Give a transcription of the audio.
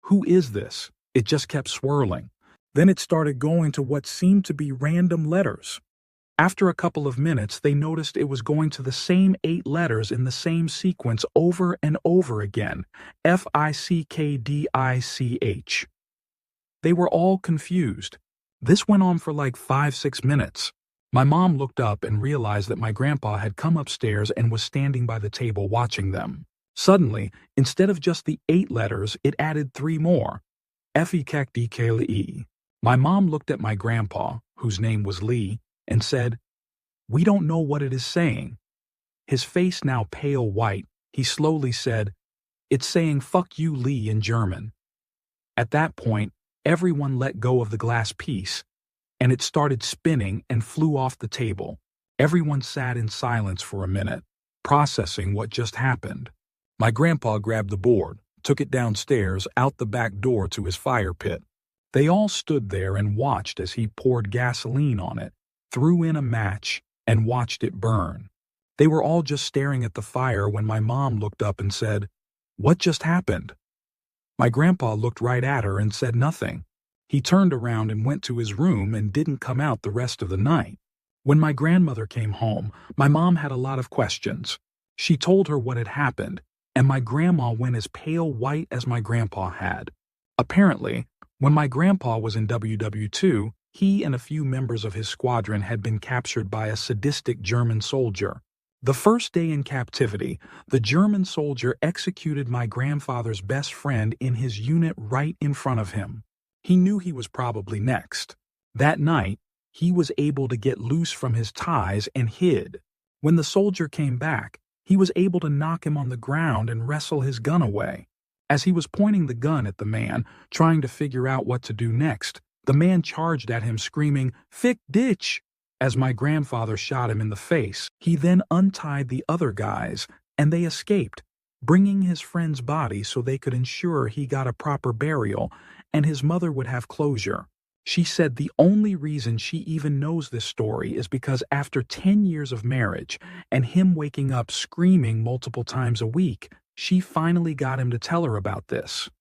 Who is this? It just kept swirling. Then it started going to what seemed to be random letters. After a couple of minutes, they noticed it was going to the same 8 letters in the same sequence over and over again. Fickdich. They were all confused. This went on for like 5-6 minutes. My mom looked up and realized that my grandpa had come upstairs and was standing by the table watching them. Suddenly, instead of just the 8 letters, it added 3 more. Fickdich. My mom looked at my grandpa, whose name was Lee, and said, "We don't know what it is saying." His face now pale white, he slowly said, "It's saying fuck you, Lee, in German." At that point, everyone let go of the glass piece, and it started spinning and flew off the table. Everyone sat in silence for a minute, processing what just happened. My grandpa grabbed the board, took it downstairs out the back door to his fire pit. They all stood there and watched as he poured gasoline on it, threw in a match, and watched it burn. They were all just staring at the fire when my mom looked up and said, "What just happened?" My grandpa looked right at her and said nothing. He turned around and went to his room and didn't come out the rest of the night. When my grandmother came home, my mom had a lot of questions. She told her what had happened, and my grandma went as pale white as my grandpa had. Apparently, when my grandpa was in WW2, he and a few members of his squadron had been captured by a sadistic German soldier. The first day in captivity, the German soldier executed my grandfather's best friend in his unit right in front of him. He knew he was probably next. That night, he was able to get loose from his ties and hid. When the soldier came back, he was able to knock him on the ground and wrestle his gun away. As he was pointing the gun at the man, trying to figure out what to do next, the man charged at him screaming, "Fickdich!" As my grandfather shot him in the face. He then untied the other guys, and they escaped, bringing his friend's body so they could ensure he got a proper burial and his mother would have closure. She said the only reason she even knows this story is because after 10 years of marriage and him waking up screaming multiple times a week, she finally got him to tell her about this.